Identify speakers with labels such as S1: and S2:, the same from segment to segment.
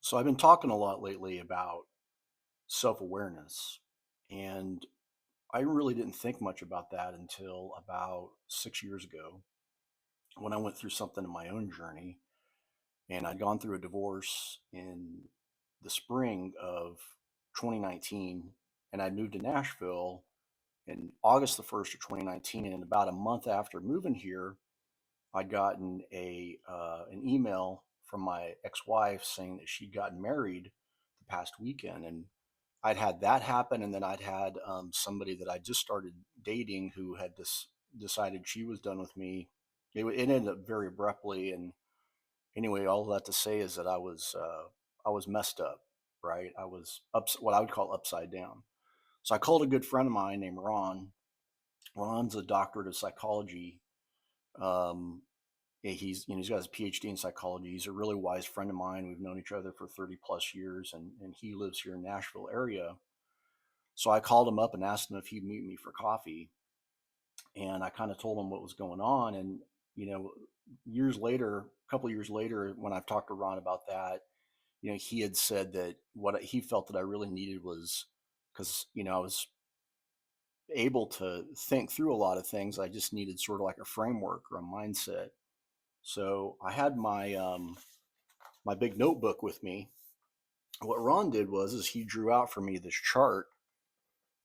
S1: So I've been talking a lot lately about self-awareness, and I really didn't think much about that until about 6 years ago when I went through something in my own journey. And I'd gone through a divorce in the spring of 2019, and I'd moved to Nashville in August the 1st of 2019. And about a month after moving here, I'd gotten an email from my ex-wife saying that she'd gotten married the past weekend, and I'd had that happen, and then I'd had somebody that I just started dating who had decided she was done with me. It ended up very abruptly, and anyway, all that to say is that I was messed up, right? I was what I would call upside down. So I called a good friend of mine named Ron. Ron's a doctorate of psychology. Um, yeah, he's got his PhD in psychology. He's a really wise friend of mine. We've known each other for 30 plus years, and he lives here in Nashville area. So I called him up and asked him if he'd meet me for coffee, and I kind of told him what was going on. And you know, years later, a couple of years later, when I've talked to Ron about that, he had said that what he felt that I really needed was because I was able to think through a lot of things. I just needed sort of like a framework or a mindset. So I had my big notebook with me. What Ron did was is he drew out for me this chart,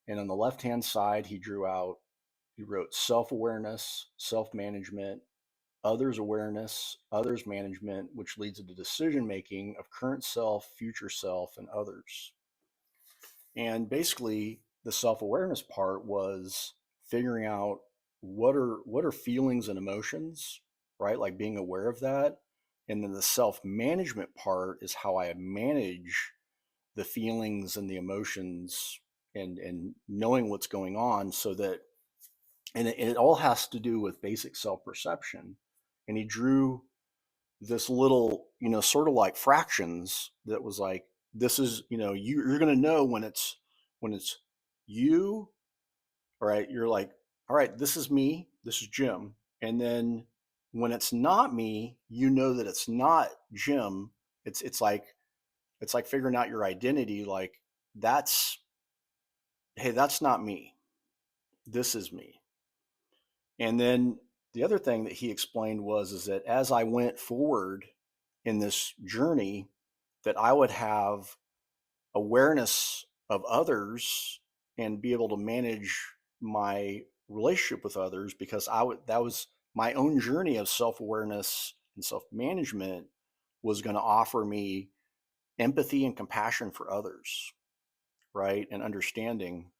S1: and on the left hand side he wrote self-awareness, self-management, others awareness, others management, which leads to decision making of current self, future self, and others. And basically the self-awareness part was figuring out what are feelings and emotions, right? Like being aware of that. And then the self-management part is how I manage the feelings and the emotions and knowing what's going on so that and it all has to do with basic self-perception. And he drew this little, sort of like fractions that was like, this is, you're going to know when it's you, all right, you're like, all right, this is me, this is Jim. And then when it's not me, you know that it's not Jim. It's like figuring out your identity. Like, that's, hey, that's not me. This is me. And then the other thing that he explained was is that as I went forward in this journey, that I would have awareness of others and be able to manage my relationship with others because that was my own journey of self-awareness and self-management was going to offer me empathy and compassion for others, right? And understanding,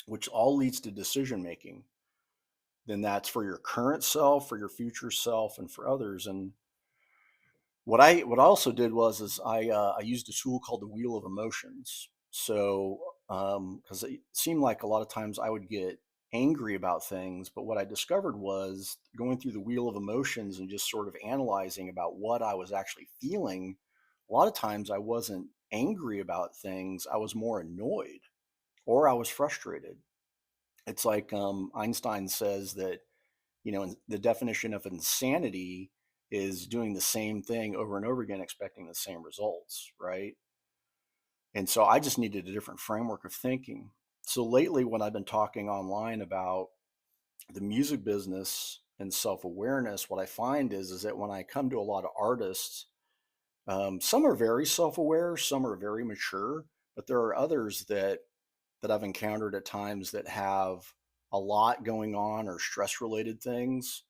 S1: which all leads to decision making. Then that's for your current self, for your future self, and for others. And what I also did was is I used a tool called the Wheel of Emotions. So because it seemed like a lot of times I would get angry about things, but what I discovered was going through the Wheel of Emotions and just sort of analyzing about what I was actually feeling. A lot of times I wasn't angry about things; I was more annoyed or I was frustrated. It's like Einstein says that the definition of insanity is doing the same thing over and over again, expecting the same results, right? And so I just needed a different framework of thinking. So lately, when I've been talking online about the music business and self-awareness, what I find is that when I come to a lot of artists, some are very self-aware, some are very mature, but there are others that I've encountered at times that have a lot going on or stress related things.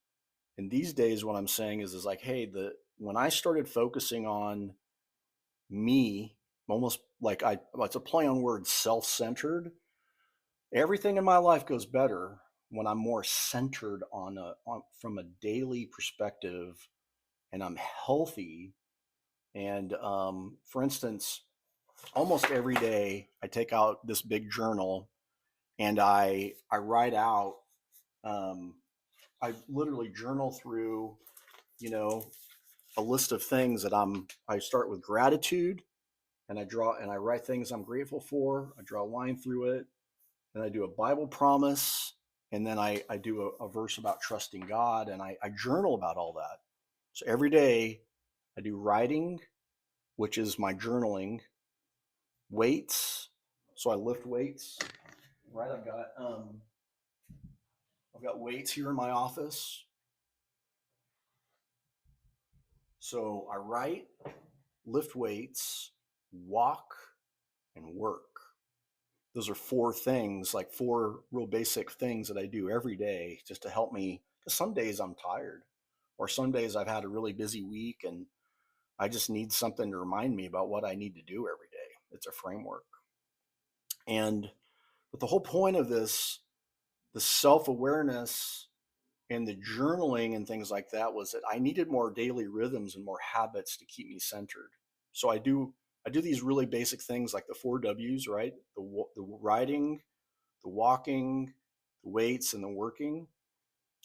S1: And these days, what I'm saying is like, hey, the when I started focusing on me, almost like it's a play on words, self-centered. Everything in my life goes better when I'm more centered from a daily perspective, and I'm healthy. And for instance, almost every day I take out this big journal and I write out. Um, I literally journal through, you know, a list of things that I start with gratitude, and I write things I'm grateful for. I draw a line through it, and I do a Bible promise, and then I do a verse about trusting God, and I journal about all that. So every day I do writing, which is my journaling, weights. So I lift weights, right? I've got weights here in my office. So I write, lift weights, walk, and work. Those are four things, like four real basic things that I do every day just to help me. Because some days I'm tired, or some days I've had a really busy week and I just need something to remind me about what I need to do every day. It's a framework. And but the whole point of this, the self awareness and the journaling and things like that, was that I needed more daily rhythms and more habits to keep me centered. So I do these really basic things like the four W's, right? The writing, the walking, the weights, and the working.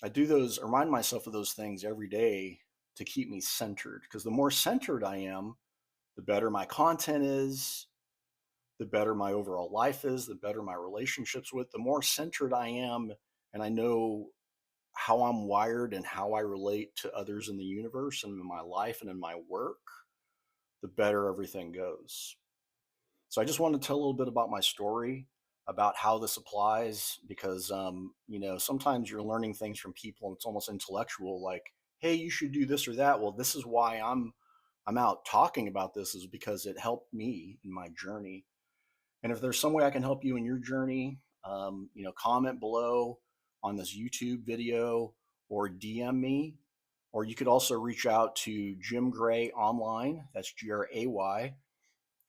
S1: I do those, remind myself of those things every day to keep me centered. Because the more centered I am, the better my content is, the better my overall life is, the better my relationships with, the more centered I am, and I know how I'm wired and how I relate to others in the universe and in my life and in my work, the better everything goes. So I just wanted to tell a little bit about my story, about how this applies, because sometimes you're learning things from people and it's almost intellectual, like, hey, you should do this or that. Well, this is why I'm out talking about this, is because it helped me in my journey. And if there's some way I can help you in your journey, comment below on this YouTube video or DM me. Or you could also reach out to Jim Gray Online. That's Gray.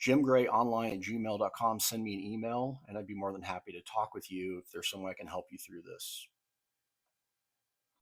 S1: JimGrayOnline@gmail.com. Send me an email, and I'd be more than happy to talk with you if there's some way I can help you through this.